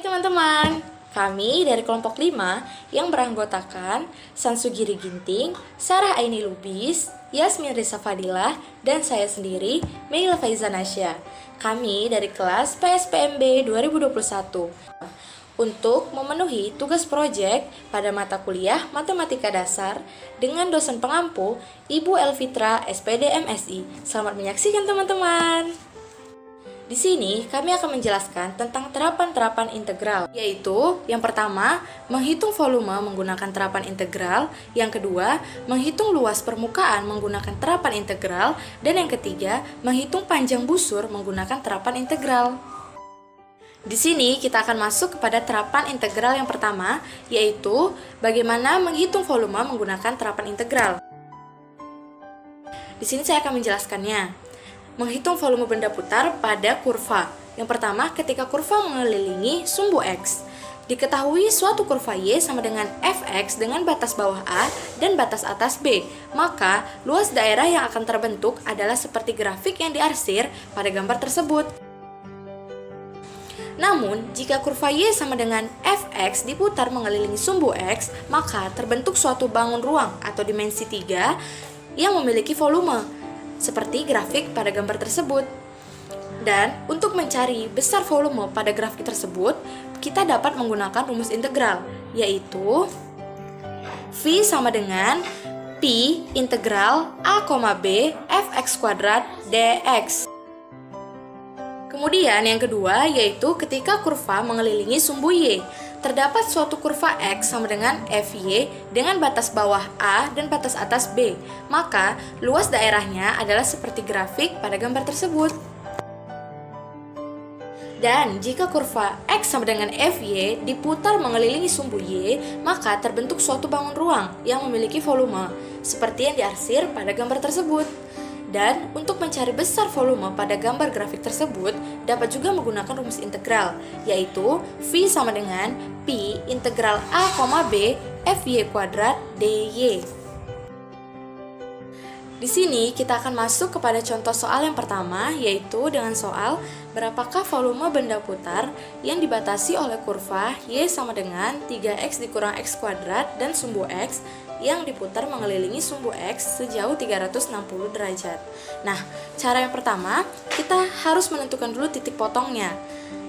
Hai teman-teman, kami dari kelompok 5 yang beranggotakan Sansugiri Ginting, Sarah Aini Lubis, Yasmin Risa Fadilah, dan saya sendiri, Meila Faiza Nasya. Kami dari kelas PSPMB 2021. Untuk memenuhi tugas proyek pada mata kuliah Matematika Dasar dengan dosen pengampu Ibu Elfitra SPD MSI. Selamat menyaksikan teman-teman. Di sini kami akan menjelaskan tentang terapan-terapan integral, yaitu yang pertama, menghitung volume menggunakan terapan integral, yang kedua, menghitung luas permukaan menggunakan terapan integral, dan yang ketiga, menghitung panjang busur menggunakan terapan integral. Di sini kita akan masuk kepada terapan integral yang pertama, yaitu bagaimana menghitung volume menggunakan terapan integral. Di sini saya akan menjelaskannya. Menghitung volume benda putar pada kurva. Yang pertama, ketika kurva mengelilingi sumbu X. Diketahui suatu kurva Y sama dengan Fx dengan batas bawah A dan batas atas B. Maka, luas daerah yang akan terbentuk adalah seperti grafik yang diarsir pada gambar tersebut. Namun, jika kurva Y sama dengan Fx diputar mengelilingi sumbu X, maka terbentuk suatu bangun ruang atau dimensi 3 yang memiliki volume seperti grafik pada gambar tersebut. Dan untuk mencari besar volume pada grafik tersebut, kita dapat menggunakan rumus integral, yaitu V sama dengan P integral A, B Fx kuadrat dx. Kemudian yang kedua yaitu ketika kurva mengelilingi sumbu Y. Terdapat suatu kurva X sama dengan Fy dengan batas bawah A dan batas atas B. Maka, luas daerahnya adalah seperti grafik pada gambar tersebut. Dan jika kurva X sama dengan Fy diputar mengelilingi sumbu Y, maka terbentuk suatu bangun ruang yang memiliki volume, seperti yang diarsir pada gambar tersebut. Dan untuk mencari besar volume pada gambar grafik tersebut, dapat juga menggunakan rumus integral, yaitu V sama dengan P integral A, B Fy kuadrat dy. Di sini kita akan masuk kepada contoh soal yang pertama, yaitu dengan soal berapakah volume benda putar yang dibatasi oleh kurva Y sama dengan 3x dikurang x kuadrat dan sumbu x yang diputar mengelilingi sumbu X sejauh 360 derajat. Nah, cara yang pertama, kita harus menentukan dulu titik potongnya.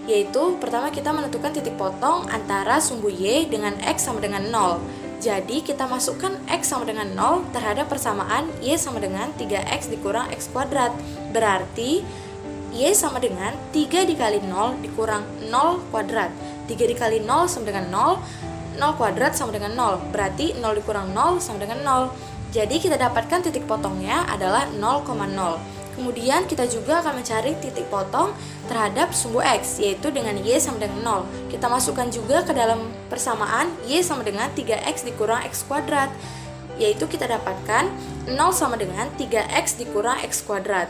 Yaitu, pertama kita menentukan titik potong antara sumbu Y dengan X sama dengan 0. Jadi, kita masukkan X sama dengan 0 terhadap persamaan Y sama dengan 3X dikurang X kuadrat. Berarti, Y sama dengan 3 dikali 0 dikurang 0 kuadrat. 3 dikali 0 sama dengan 0. 0 kuadrat sama dengan 0, berarti 0 dikurang 0 sama dengan 0. Jadi kita dapatkan titik potongnya adalah 0,0. Kemudian kita juga akan mencari titik potong terhadap sumbu X, yaitu dengan Y sama dengan 0. Kita masukkan juga ke dalam persamaan Y sama dengan 3X dikurang X kuadrat, yaitu kita dapatkan 0 sama dengan 3X dikurang X kuadrat.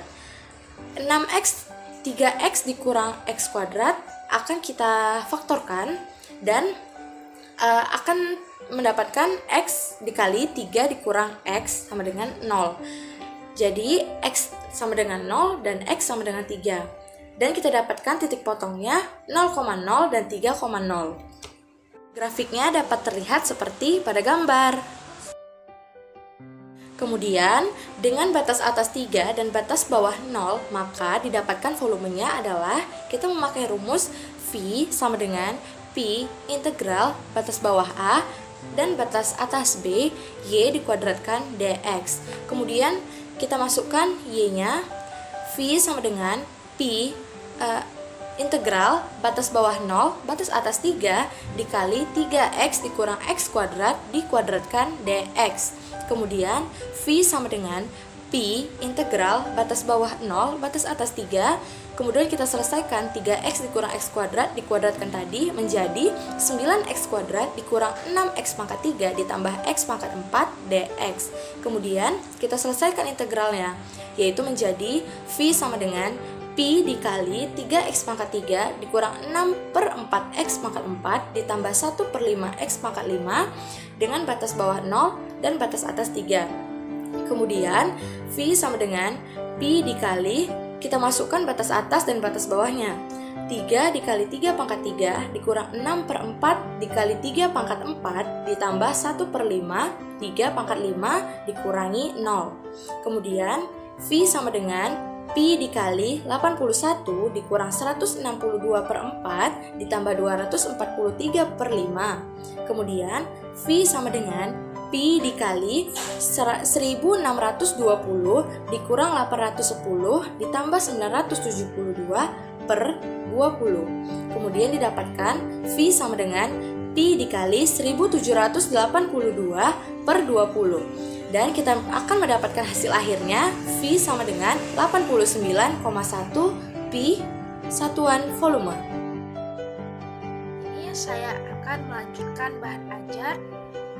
6X 3X dikurang X kuadrat akan kita faktorkan dan akan mendapatkan X dikali 3 dikurang X sama dengan 0. Jadi X sama dengan 0 dan X sama dengan 3. Dan kita dapatkan titik potongnya 0,0 dan 3,0. Grafiknya dapat terlihat seperti pada gambar. Kemudian, dengan batas atas 3 dan batas bawah 0, maka didapatkan volumenya adalah kita memakai rumus V sama dengan P integral batas bawah A dan batas atas B Y dikuadratkan dx. Kemudian kita masukkan Y-nya, V sama dengan P integral batas bawah 0 batas atas 3 dikali 3x dikurang x kuadrat dikuadratkan dx. Kemudian V sama dengan P integral batas bawah 0 batas atas 3. Kemudian kita selesaikan 3x dikurang x kuadrat dikuadratkan tadi menjadi 9x kuadrat dikurang 6x pangkat 3 ditambah x pangkat 4 dx. Kemudian kita selesaikan integralnya, yaitu menjadi V sama dengan P dikali 3x pangkat 3 dikurang 6 per 4x pangkat 4 ditambah 1 per 5x pangkat 5 dengan batas bawah 0 dan batas atas 3. Kemudian V sama dengan P dikali, kita masukkan batas atas dan batas bawahnya. 3 dikali 3 pangkat 3 dikurang 6 per 4 dikali 3 pangkat 4 ditambah 1 per 5, 3 pangkat 5 dikurangi 0. Kemudian, V sama dengan Pi dikali 81 dikurang 162 per 4 ditambah 243 per 5. Kemudian, V sama dengan Pi dikali 1620 dikurang 810 ditambah 972 per 20. Kemudian didapatkan V sama dengan Pi dikali 1782 per 20. Dan kita akan mendapatkan hasil akhirnya V sama dengan 89,1 Pi satuan volume. Ini saya akan melanjutkan bahan ajar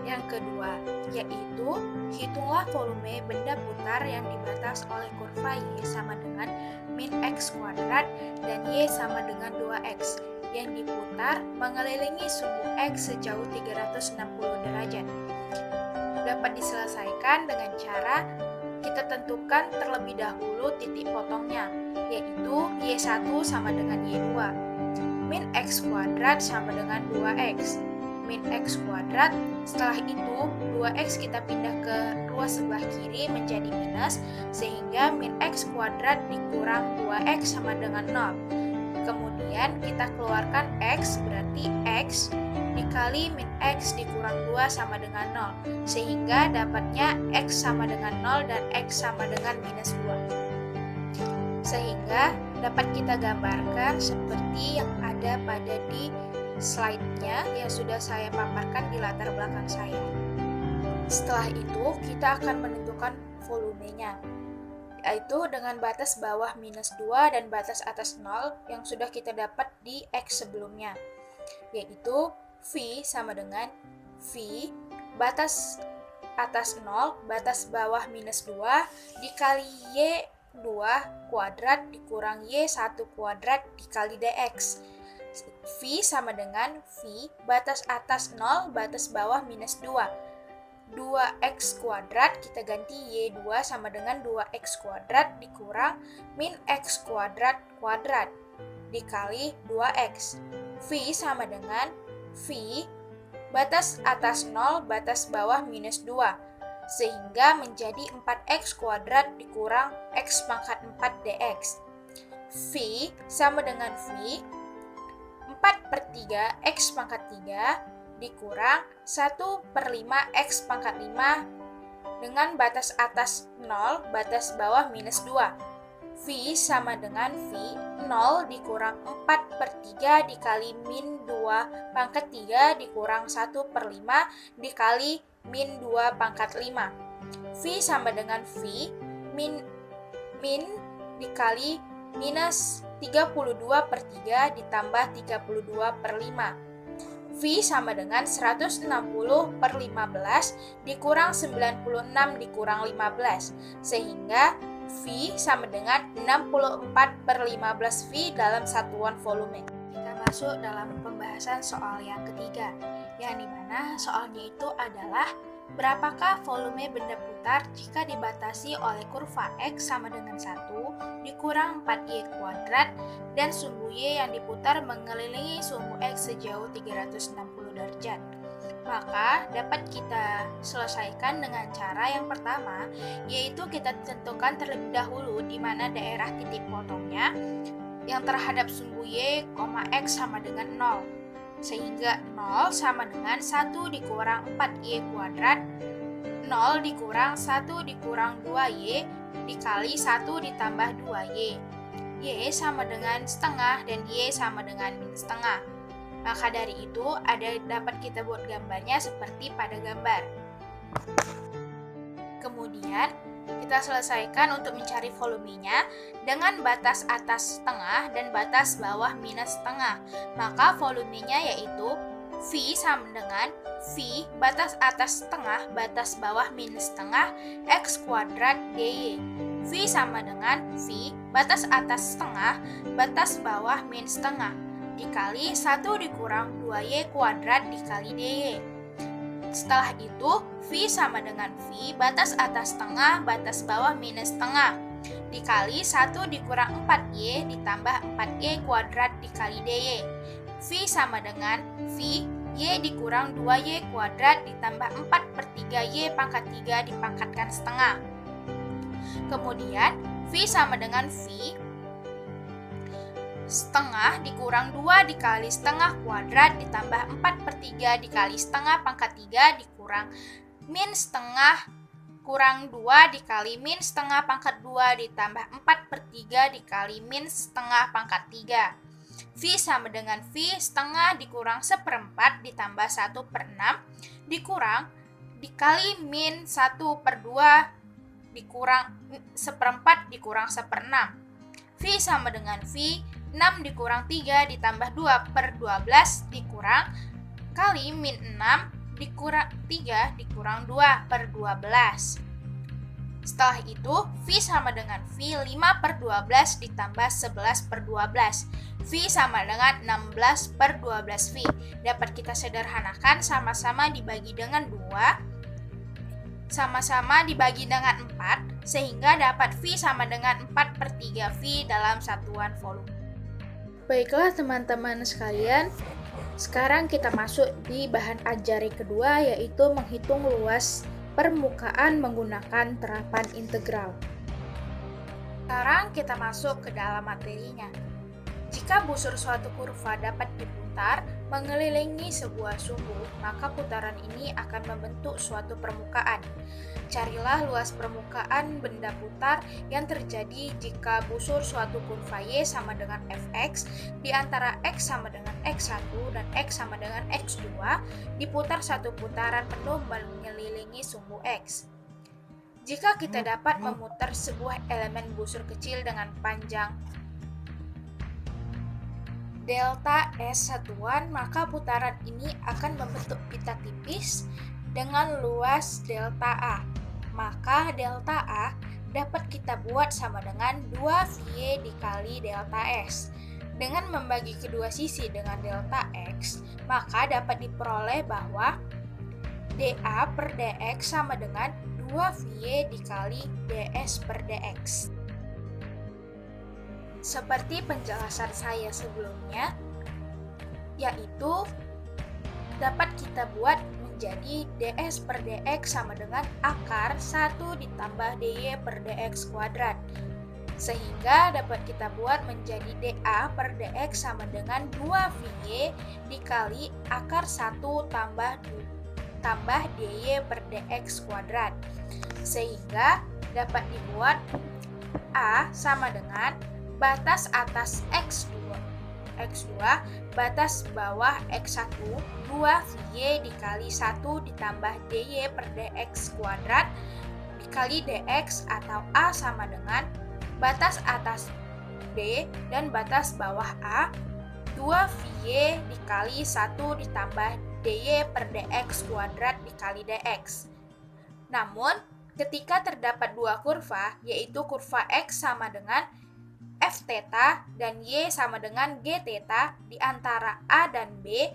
yang kedua, yaitu hitunglah volume benda putar yang dibatas oleh kurva Y sama dengan min X kuadrat dan Y sama dengan 2X yang diputar mengelilingi sumbu X sejauh 360 derajat. Dapat diselesaikan dengan cara kita tentukan terlebih dahulu titik potongnya, yaitu Y1 sama dengan Y2. Min X kuadrat sama dengan 2X. Min X kuadrat, setelah itu 2X kita pindah ke ruas sebelah kiri menjadi minus, sehingga min X kuadrat dikurang 2X sama dengan 0. Kemudian kita keluarkan X, berarti X dikali min X dikurang 2 sama dengan 0, sehingga dapatnya X sama dengan 0 dan X sama dengan minus 2. Sehingga dapat kita gambarkan seperti yang ada pada di slide-nya yang sudah saya paparkan di latar belakang saya. Setelah itu, kita akan menentukan volumenya, yaitu dengan batas bawah minus 2 dan batas atas 0 yang sudah kita dapat di X sebelumnya, yaitu V sama dengan V batas atas 0, batas bawah minus 2 dikali Y2 kuadrat dikurang Y1 kuadrat dikali DX. V sama dengan V batas atas 0, batas bawah minus 2. 2X kuadrat kita ganti Y2 sama dengan 2X kuadrat dikurang min X kuadrat kuadrat dikali 2X. V sama dengan V batas atas 0, batas bawah minus 2. Sehingga menjadi 4X kuadrat dikurang X pangkat 4 DX. V sama dengan V 4 per 3 X pangkat 3 dikurang 1 per 5 X pangkat 5 dengan batas atas 0, batas bawah minus 2. V sama dengan V 0 dikurang 4 per 3 dikali min 2 pangkat 3 dikurang 1 per 5 dikali min 2 pangkat 5. V sama dengan V min dikali minus 32 per 3 ditambah 32 per 5. V sama dengan 160 per 15 dikurang 96 dikurang 15. Sehingga V sama dengan 64 per 15 V dalam satuan volume. Kita masuk dalam pembahasan soal yang ketiga, yang dimana soalnya itu adalah berapakah volume benda putar jika dibatasi oleh kurva X sama dengan 1 dikurang 4Y kuadrat dan sumbu Y yang diputar mengelilingi sumbu X sejauh 360 derajat. Maka dapat kita selesaikan dengan cara yang pertama, yaitu kita tentukan terlebih dahulu di mana daerah titik potongnya yang terhadap sumbu Y, X sama dengan 0. Sehingga 0 sama dengan 1 dikurang 4Y kuadrat, 0 dikurang 1 dikurang 2Y dikali 1 ditambah 2Y. Y sama dengan setengah dan Y sama dengan min setengah. Maka dari itu dapat kita buat gambarnya seperti pada gambar. Kemudian kita selesaikan untuk mencari volumenya dengan batas atas setengah dan batas bawah minus setengah. Maka volumenya yaitu V sama dengan V batas atas setengah batas bawah minus setengah X kuadrat DY. V sama dengan V batas atas setengah batas bawah minus setengah dikali 1 dikurang 2Y kuadrat dikali DY. Setelah itu, V sama dengan V batas atas setengah batas bawah minus setengah dikali 1 dikurang 4Y ditambah 4Y kuadrat dikali DY. V sama dengan V Y dikurang 2Y kuadrat ditambah 4 per 3Y pangkat 3 dipangkatkan setengah. Kemudian V sama dengan V setengah dikurang 2 dikali setengah kuadrat ditambah 4 per 3 dikali setengah pangkat 3 dikurang min setengah kurang 2 dikali min setengah pangkat 2 ditambah 4 per 3 dikali min setengah pangkat 3. V sama dengan V setengah dikurang 1/4 ditambah 1 per 6 dikurang dikali min 1 per 2 dikurang 1/4 dikurang 1/6. V sama dengan V 6 dikurang 3 ditambah 2 per 12 dikurang kali min 6 dikurang 3 dikurang 2 per 12. Setelah itu, V sama dengan V 5 per 12 ditambah 11 per 12. V sama dengan 16 per 12 V. Dapat kita sederhanakan sama-sama dibagi dengan 2, sama-sama dibagi dengan 4, sehingga dapat V sama dengan 4 per 3 V dalam satuan volume. Baiklah teman-teman sekalian, sekarang kita masuk di bahan ajar kedua, yaitu menghitung luas permukaan menggunakan terapan integral. Sekarang kita masuk ke dalam materinya. Jika busur suatu kurva dapat diputar mengelilingi sebuah sumbu, maka putaran ini akan membentuk suatu permukaan. Carilah luas permukaan benda putar yang terjadi jika busur suatu kurva Y sama dengan Fx di antara X sama dengan X1 dan X sama dengan X2 diputar satu putaran penuh mengelilingi sumbu X. Jika kita dapat memutar sebuah elemen busur kecil dengan panjang delta S satuan, maka putaran ini akan membentuk pita tipis dengan luas delta A. Maka delta A dapat kita buat sama dengan 2Y dikali delta S. Dengan membagi kedua sisi dengan delta X, maka dapat diperoleh bahwa dA per dx sama dengan 2Y dikali ds per dx. Seperti penjelasan saya sebelumnya, yaitu dapat kita buat menjadi ds per dx sama dengan akar 1 ditambah dy per dx kuadrat. Sehingga dapat kita buat menjadi dA per dx sama dengan 2y dikali akar 1 tambah dy per dx kuadrat. Sehingga dapat dibuat A sama dengan batas atas X2 batas bawah X1 2y dikali 1 ditambah dy per dx kuadrat dikali dx, atau A sama dengan batas atas B dan batas bawah A 2y dikali 1 ditambah dy per dx kuadrat dikali dx. Namun, ketika terdapat dua kurva, yaitu kurva X sama dengan f theta dan y sama dengan g theta di antara A dan B,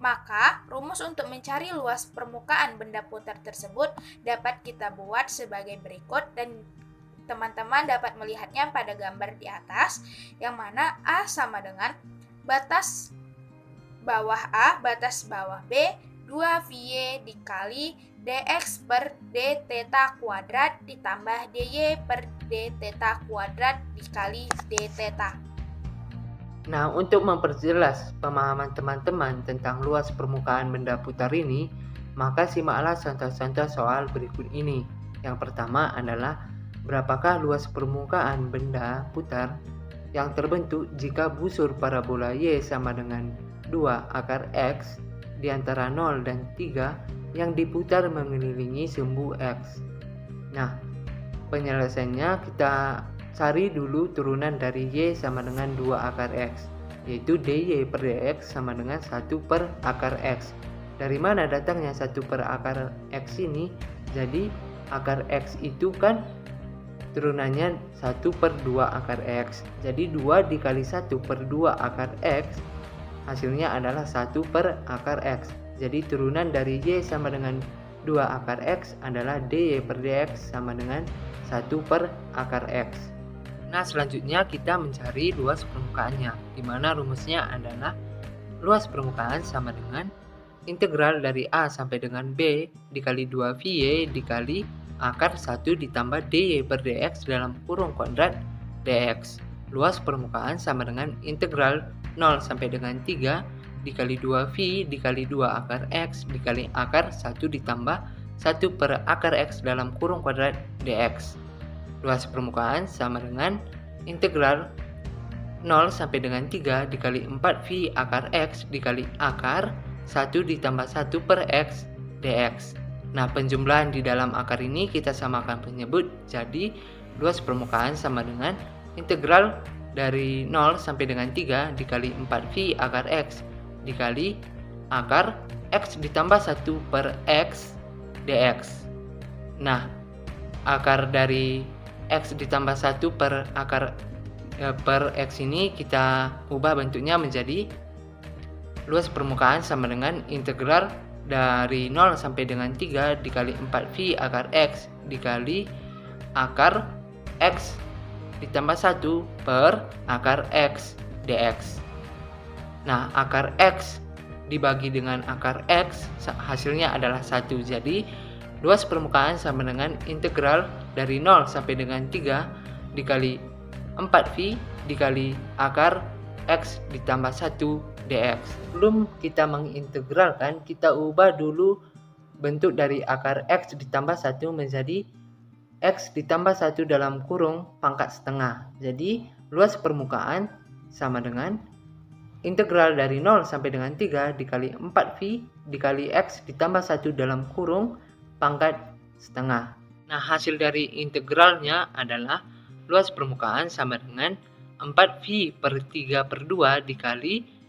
maka rumus untuk mencari luas permukaan benda putar tersebut dapat kita buat sebagai berikut, dan teman-teman dapat melihatnya pada gambar di atas, yang mana A sama dengan batas bawah A, batas bawah B, 2y dikali dx per d theta kuadrat ditambah dy per d theta kuadrat dikali d theta. Nah, untuk memperjelas pemahaman teman-teman tentang luas permukaan benda putar ini, maka simaklah contoh-contoh soal berikut ini. Yang pertama adalah berapakah luas permukaan benda putar yang terbentuk jika busur parabola Y sama dengan 2 akar X di antara 0 dan 3 yang diputar mengelilingi sumbu X. Nah, penyelesaiannya kita cari dulu turunan dari Y sama dengan 2 akar X, yaitu dy per dx sama dengan 1 per akar X. Dari mana datangnya 1 per akar X ini? Jadi akar X itu kan turunannya 1 per 2 akar X. Jadi 2 dikali 1 per 2 akar X hasilnya adalah 1 per akar X. Jadi turunan dari Y sama dengan 2 akar X adalah dy per dx sama dengan 1 per akar X. Nah, selanjutnya kita mencari luas permukaannya, di mana rumusnya adalah luas permukaan sama dengan integral dari A sampai dengan B dikali 2VY dikali akar 1 ditambah DY per DX dalam kurung kuadrat DX. Luas permukaan sama dengan integral 0 sampai dengan 3 dikali 2V dikali 2 akar X dikali akar 1 ditambah 1 per akar X dalam kurung kuadrat DX. Luas permukaan sama dengan integral 0 sampai dengan 3 dikali 4V akar X dikali akar 1 ditambah 1 per X dx. Nah, penjumlahan di dalam akar ini kita samakan penyebut, jadi luas permukaan sama dengan integral dari 0 sampai dengan 3 dikali 4V akar X dikali akar X ditambah 1 per X dx. Nah, akar dari X ditambah 1 per akar per X ini kita ubah bentuknya menjadi luas permukaan sama dengan integral dari 0 sampai dengan 3 dikali 4V akar X dikali akar X ditambah 1 per akar X dx. Nah, akar X dibagi dengan akar X hasilnya adalah 1. Jadi luas permukaan sama dengan integral dari 0 sampai dengan 3 dikali 4V dikali akar X ditambah 1 dx. Sebelum kita mengintegralkan, kita ubah dulu bentuk dari akar X ditambah 1 menjadi X ditambah 1 dalam kurung pangkat setengah. Jadi luas permukaan sama dengan integral dari 0 sampai dengan 3 dikali 4V dikali X ditambah 1 dalam kurung pangkat setengah. Nah, hasil dari integralnya adalah luas permukaan sama dengan 4V per 3 per 2 dikali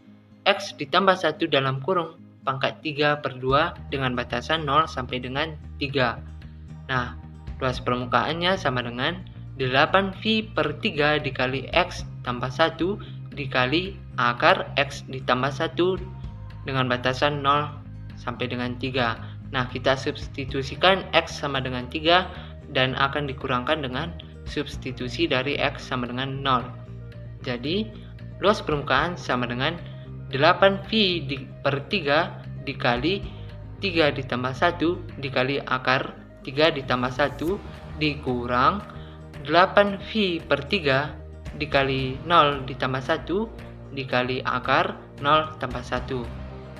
X ditambah 1 dalam kurung pangkat 3 per 2 dengan batasan 0 sampai dengan 3. Nah, luas permukaannya sama dengan 8V per 3 dikali X tambah 1 dikali akar X ditambah 1 dengan batasan 0 sampai dengan 3. Nah, kita substitusikan X sama dengan 3 dan akan dikurangkan dengan substitusi dari X sama dengan 0. Jadi, luas permukaan sama dengan 8V per 3 dikali 3 ditambah 1 dikali akar 3 ditambah 1 dikurang 8V per 3 dikali 0 ditambah 1 dikali akar 0 tambah 1.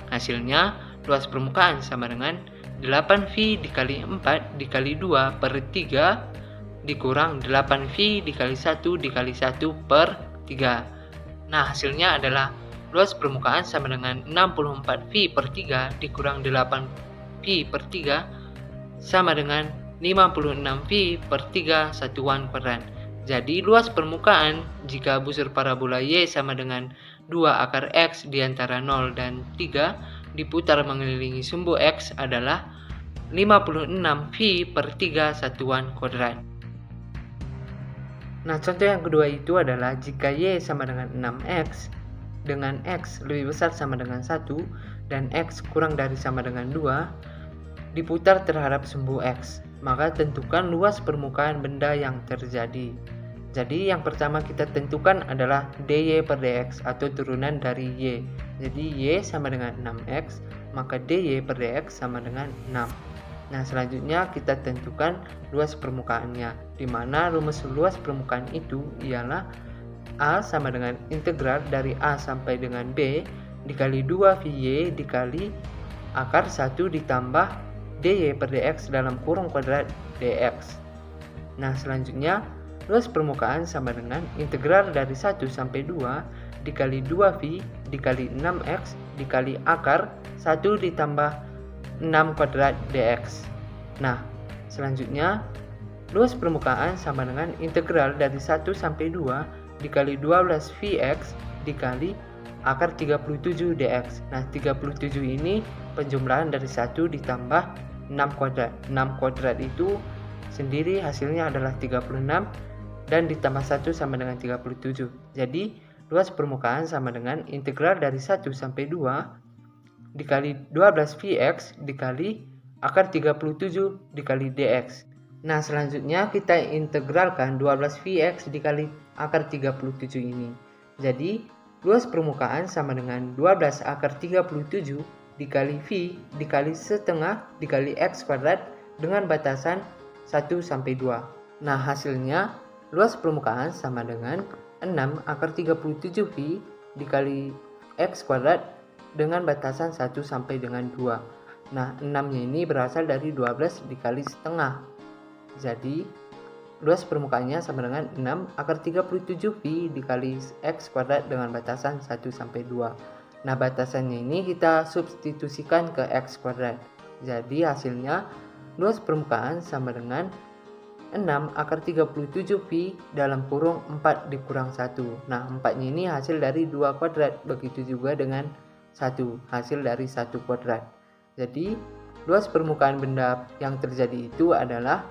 Hasilnya luas permukaan sama dengan 8V dikali 4 dikali 2 per 3 dikurang 8V dikali 1 dikali 1 per 3. Nah, hasilnya adalah luas permukaan sama dengan 64V per 3 dikurang 8V per 3 sama dengan 56V per 3 satuan kuadrat. Jadi luas permukaan jika busur parabola Y sama dengan 2 akar X di antara 0 dan 3 diputar mengelilingi sumbu X adalah 56V per 3 satuan kuadrat. Nah, contoh yang kedua itu adalah jika Y sama dengan 6X dengan X lebih besar sama dengan 1 dan X kurang dari sama dengan 2 diputar terhadap sumbu X, maka tentukan luas permukaan benda yang terjadi. Jadi yang pertama kita tentukan adalah DY per DX atau turunan dari Y. Jadi Y sama dengan 6X, maka DY per DX sama dengan 6. Nah, selanjutnya kita tentukan luas permukaannya, di mana rumus luas permukaan itu ialah A sama dengan integral dari A sampai dengan B dikali 2VY dikali akar 1 ditambah DY per DX dalam kurung kuadrat DX. Nah, selanjutnya luas permukaan sama dengan integral dari 1 sampai 2 dikali 2V dikali 6X dikali akar 1 ditambah 6 kuadrat DX. Nah, selanjutnya luas permukaan sama dengan integral dari 1 sampai 2 dikali 12Vx dikali akar 37 dx. Nah, 37 ini penjumlahan dari 1 ditambah 6 kuadrat. 6 kuadrat itu sendiri hasilnya adalah 36 dan ditambah 1 sama dengan 37. Jadi, luas permukaan sama dengan integral dari 1 sampai 2 dikali 12Vx dikali akar 37 dikali dx. Nah, selanjutnya kita integralkan 12Vx dikali akar 37 ini. Jadi, luas permukaan sama dengan 12 akar 37 dikali V dikali setengah dikali X kuadrat dengan batasan 1 sampai 2. Nah, hasilnya luas permukaan sama dengan 6 akar 37V dikali X kuadrat dengan batasan 1 sampai dengan 2. Nah, 6-nya ini berasal dari 12 dikali setengah. Jadi, luas permukaannya sama dengan 6 akar 37V dikali X kuadrat dengan batasan 1 sampai 2. Nah, batasannya ini kita substitusikan ke X kuadrat. Jadi, hasilnya luas permukaan sama dengan 6 akar 37V dalam kurung 4 dikurang 1. Nah, 4-nya ini hasil dari 2 kuadrat. Begitu juga dengan 1, hasil dari 1 kuadrat. Jadi, luas permukaan benda yang terjadi itu adalah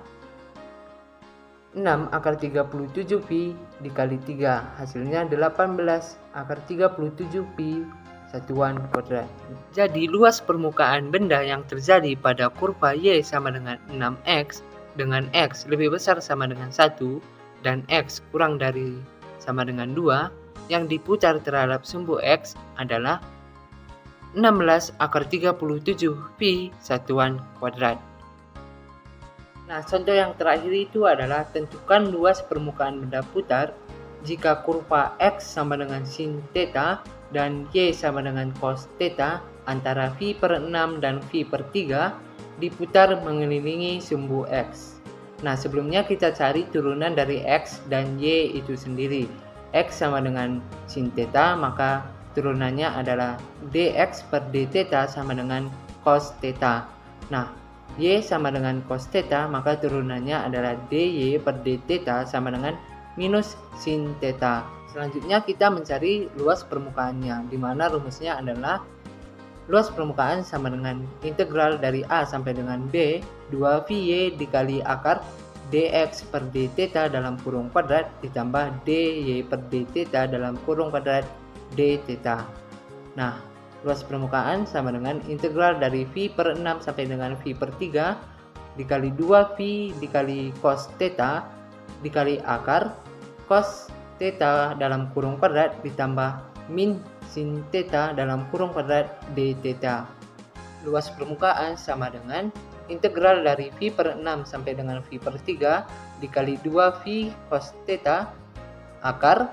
6 akar 37V dikali 3, hasilnya 18 akar 37V satuan kuadrat. Jadi luas permukaan benda yang terjadi pada kurva Y sama dengan 6X dengan X lebih besar sama dengan 1 dan X kurang dari sama dengan 2 yang diputar terhadap sumbu X adalah 16 akar 37V satuan kuadrat. Nah, contoh yang terakhir itu adalah tentukan luas permukaan benda putar jika kurva X sama dengan sin theta dan Y sama dengan cos theta antara V per 6 dan V per 3 diputar mengelilingi sumbu X. Nah, sebelumnya kita cari turunan dari X dan Y itu sendiri. X sama dengan sin theta, maka turunannya adalah dx per d theta sama dengan cos theta. Nah, Y sama dengan cos theta, maka turunannya adalah dy per d theta sama dengan minus sin theta. Selanjutnya kita mencari luas permukaannya, di mana rumusnya adalah luas permukaan sama dengan integral dari A sampai dengan B 2Vy dikali akar dx per d theta dalam kurung kuadrat ditambah dy per d theta dalam kurung kuadrat d theta. Nah, luas permukaan sama dengan integral dari V per 6 sampai dengan V per 3 dikali 2V dikali cos theta dikali akar cos theta dalam kurung kuadrat ditambah min sin theta dalam kurung kuadrat d theta. Luas permukaan sama dengan integral dari V per 6 sampai dengan V per 3 dikali 2V cos theta akar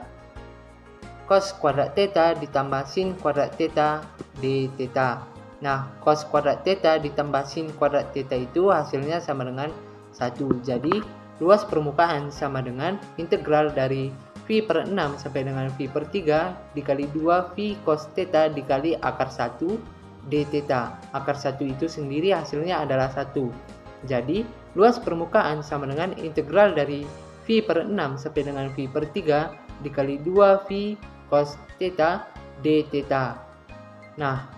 cos kuadrat theta ditambah sin kuadrat theta d theta. Nah, cos kuadrat theta ditambah sin kuadrat theta itu hasilnya sama dengan 1. Jadi, luas permukaan sama dengan integral dari V per 6 sampai dengan V per 3 dikali 2V cos theta dikali akar 1 d theta. Akar 1 itu sendiri hasilnya adalah 1. Jadi, luas permukaan sama dengan integral dari V per 6 sampai dengan V per 3 dikali 2V cos theta d theta. Nah,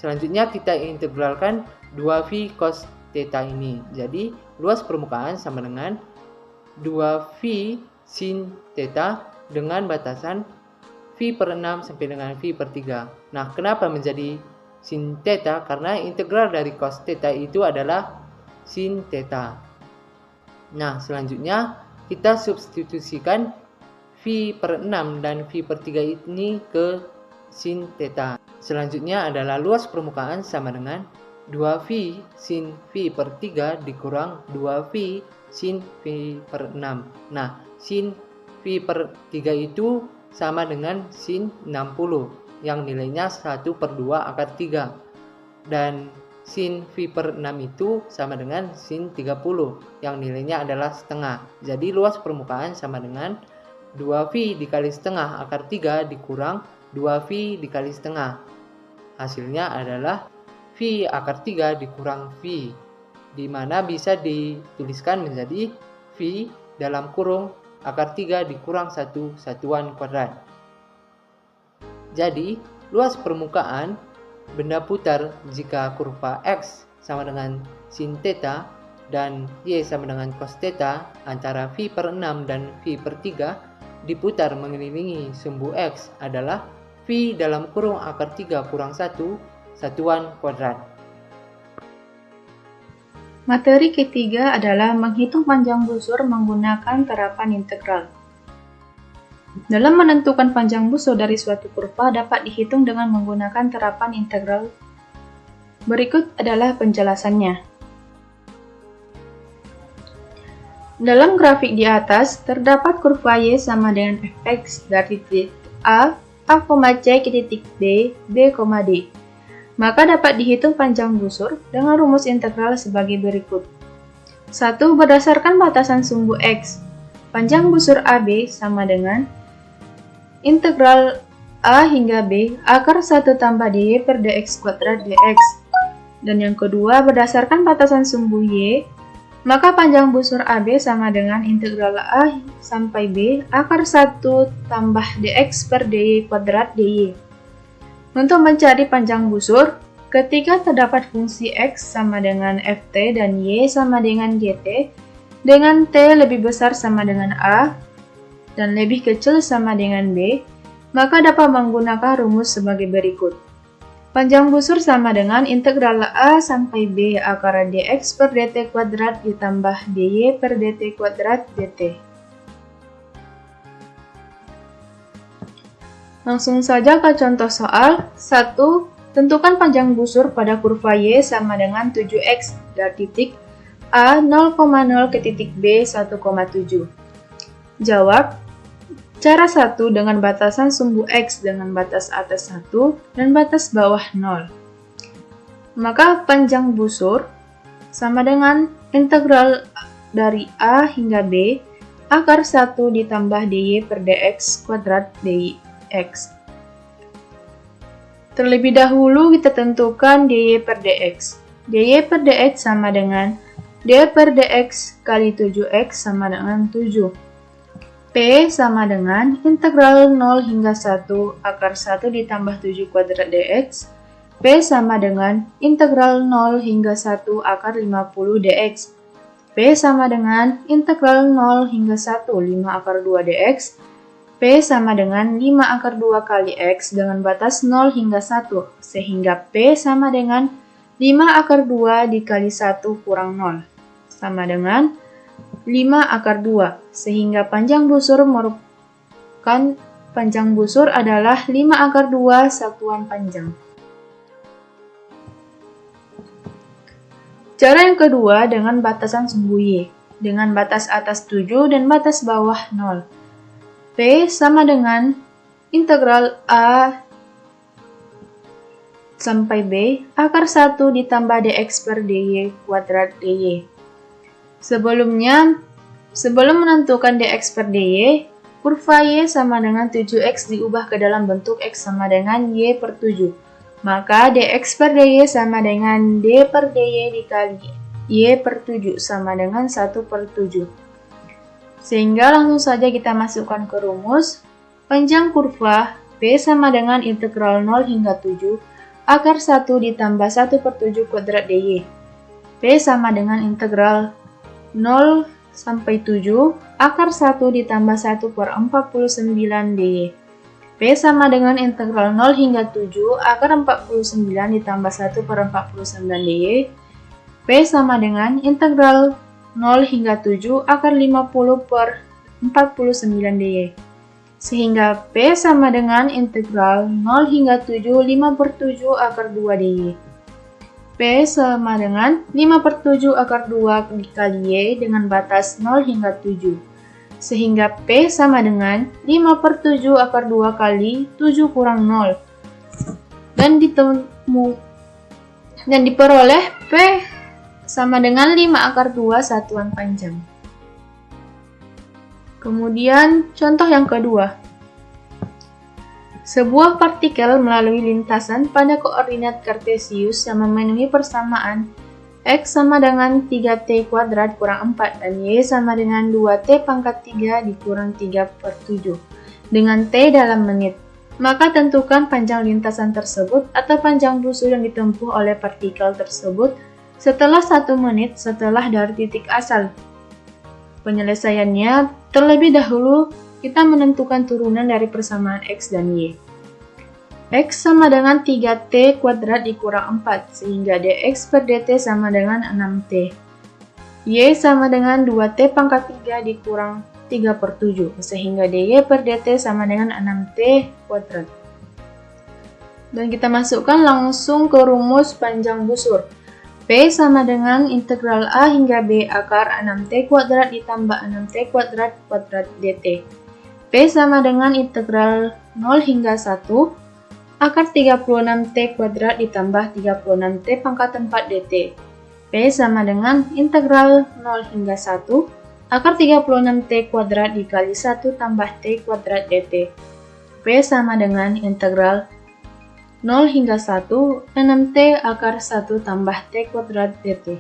selanjutnya kita integralkan 2V cos theta ini. Jadi, luas permukaan sama dengan 2V sin theta dengan batasan V per 6 sampai dengan V per 3. Nah, kenapa menjadi sin theta? Karena integral dari cos theta itu adalah sin theta. Nah, selanjutnya kita substitusikan V per 6 dan V per 3 ini ke sin theta. Selanjutnya adalah luas permukaan sama dengan 2V sin V per 3 dikurang 2V sin V per 6. Nah, sin V per 3 itu sama dengan sin 60 yang nilainya 1 per 2 akar 3. Dan sin V per 6 itu sama dengan sin 30 yang nilainya adalah setengah. Jadi luas permukaan sama dengan 2V dikali setengah akar 3 dikurang 2V dikali setengah. Hasilnya adalah V akar 3 dikurang V, di mana bisa dituliskan menjadi V dalam kurung akar 3 dikurang 1 satuan kuadrat. Jadi, luas permukaan benda putar jika kurva X sama dengan sin theta dan Y sama dengan cos theta antara V per 6 dan V per 3 diputar mengelilingi sumbu X adalah V dalam kurung akar 3 kurang 1 satuan kuadrat. Materi ketiga adalah menghitung panjang busur menggunakan terapan integral. Dalam menentukan panjang busur dari suatu kurva dapat dihitung dengan menggunakan terapan integral. Berikut adalah penjelasannya. Dalam grafik di atas, terdapat kurva Y sama dengan fx dari titik A C ke titik B, B, D. Maka dapat dihitung panjang busur dengan rumus integral sebagai berikut. 1. Berdasarkan batasan sumbu X, panjang busur AB sama dengan integral A hingga B akar 1 tambah dy per dx kuadrat dx. Dan yang kedua, berdasarkan batasan sumbu Y, maka panjang busur AB sama dengan integral A sampai B akar 1 tambah dx per dy kuadrat dy. Untuk mencari panjang busur, ketika terdapat fungsi X sama dengan Ft dan Y sama dengan Gt, dengan T lebih besar sama dengan A, dan lebih kecil sama dengan B, maka dapat menggunakan rumus sebagai berikut. Panjang busur sama dengan integral A sampai B akar dx per dt kuadrat ditambah dy per dt kuadrat dt. Langsung saja ke contoh soal. 1. Tentukan panjang busur pada kurva Y sama dengan 7x dari titik A 0,0 ke titik B 1,7. Jawab. Cara 1 dengan batasan sumbu X dengan batas atas 1 dan batas bawah 0. Maka panjang busur sama dengan integral dari A hingga B akar 1 ditambah dy per dx kuadrat dx. Terlebih dahulu kita tentukan dy per dx. Dy per dx sama dengan d per dx kali 7x sama dengan 7. P sama dengan integral 0 hingga 1 akar 1 ditambah 7 kuadrat dx. P sama dengan integral 0 hingga 1 akar 50 dx. P sama dengan integral 0 hingga 1 5 akar 2 dx. P sama dengan 5 akar 2 kali X dengan batas 0 hingga 1, sehingga P sama dengan 5 akar 2 dikali 1 kurang 0, sama dengan 5 akar 2, sehingga panjang busur adalah 5 akar 2 satuan panjang. Cara yang kedua dengan batasan sumbu Y, dengan batas atas 7 dan batas bawah 0. P sama dengan integral A sampai B akar 1 ditambah dx per dy kuadrat dy. Sebelum menentukan dx per dy, kurva Y sama dengan 7x diubah ke dalam bentuk x sama dengan y per 7. Maka dx per dy sama dengan d per dy dikali y per 7 sama dengan 1 per 7. Sehingga langsung saja kita masukkan ke rumus. Panjang kurva P sama dengan integral 0 hingga 7 akar 1 ditambah 1 per 7 kuadrat dy. P sama dengan integral 0 sampai 7 akar 1 ditambah 1 per 49 dy. P sama dengan integral 0 hingga 7 akar 49 ditambah 1 per 49 dy. P sama dengan integral 0 hingga 7 akar 50 per 49 dy. Sehingga P sama dengan integral 0 hingga 7 5 per 7 akar 2 dy. P sama dengan 5 per 7 akar 2 dikali y dengan batas 0 hingga 7. Sehingga P sama dengan 5 per 7 akar 2 kali 7 kurang 0. Dan diperoleh P sama dengan 5 akar 2 satuan panjang. Kemudian contoh yang kedua. Sebuah partikel melalui lintasan pada koordinat kartesius yang memenuhi persamaan X sama dengan 3t kuadrat kurang 4 dan Y sama dengan 2t pangkat 3 dikurang 3 per 7 dengan T dalam menit. Maka tentukan panjang lintasan tersebut atau panjang busur yang ditempuh oleh partikel tersebut setelah 1 menit setelah dari titik asal. Penyelesaiannya, terlebih dahulu kita menentukan turunan dari persamaan X dan Y. X sama dengan 3t kuadrat dikurang 4, sehingga dx per dt sama dengan 6t. Y sama dengan 2T pangkat 3 dikurang 3/7, sehingga dy per dt sama dengan 6T kuadrat. Dan kita masukkan langsung ke rumus panjang busur. P sama dengan integral A hingga B akar 6T kuadrat ditambah 6T kuadrat kuadrat dt. P sama dengan integral 0 hingga 1 akar 36T kuadrat ditambah 36T pangkat 4 dt. P sama dengan integral 0 hingga 1 akar 36T kuadrat dikali 1 tambah T kuadrat dt. P sama dengan integral 0 hingga 1, 6T akar 1 tambah T kuadrat dt.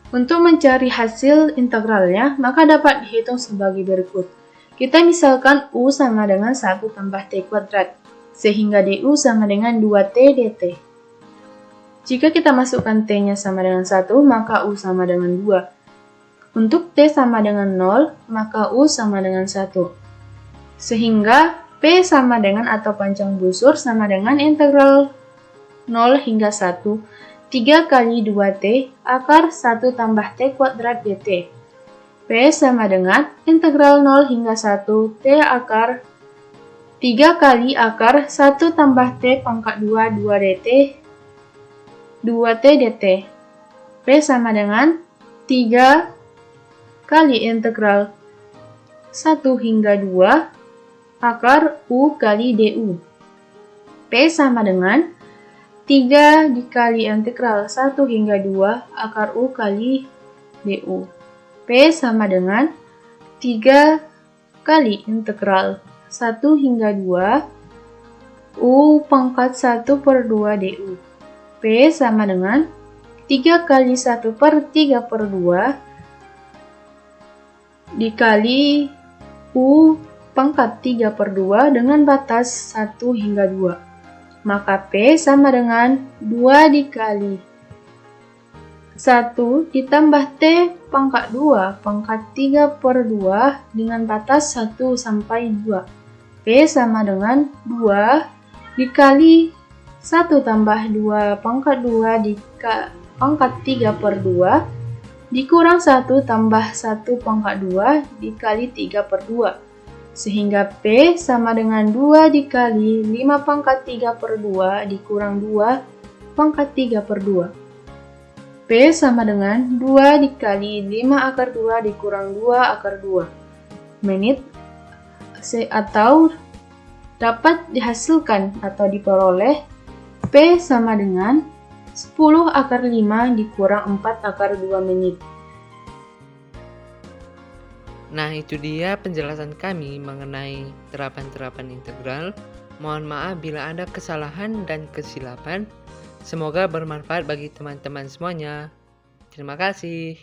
Untuk mencari hasil integralnya, maka dapat dihitung sebagai berikut. Kita misalkan U sama dengan 1 tambah T kuadrat, sehingga DU sama dengan 2T dt. Jika kita masukkan T-nya sama dengan 1, maka U sama dengan 2. Untuk T sama dengan 0, maka U sama dengan 1. Sehingga P sama dengan atau panjang busur sama dengan integral 0 hingga 1, 3 kali 2T akar 1 tambah T kuadrat dt. P sama dengan integral 0 hingga 1, T akar 3 kali akar 1 tambah T pangkat 2, 2 dt, 2T dt. P sama dengan 3 kali integral 1 hingga 2 akar U kali DU. P sama dengan 3 dikali integral 1 hingga 2 akar U kali DU. P sama dengan 3 kali integral 1 hingga 2 U pangkat 1 per 2 DU. P sama dengan 3 kali 1 per 3 per 2 dikali U pangkat 3 per 2 dengan batas 1 hingga 2. Maka P sama dengan 2 dikali 1 ditambah T pangkat 2 pangkat 3 per 2 dengan batas 1 sampai 2. P sama dengan 2 dikali 1 tambah 2 pangkat 2 dikali pangkat 3 per 2 dikurang 1 tambah 1 pangkat 2 dikali 3 per 2. Sehingga P sama dengan 2 dikali 5 pangkat 3 per 2 dikurang 2 pangkat 3 per 2. P sama dengan 2 dikali 5 akar 2 dikurang 2 akar 2 menit atau dapat dihasilkan atau diperoleh P sama dengan 10 akar 5 dikurang 4 akar 2 menit. Nah, itu dia penjelasan kami mengenai terapan-terapan integral. Mohon maaf bila ada kesalahan dan kesilapan. Semoga bermanfaat bagi teman-teman semuanya. Terima kasih.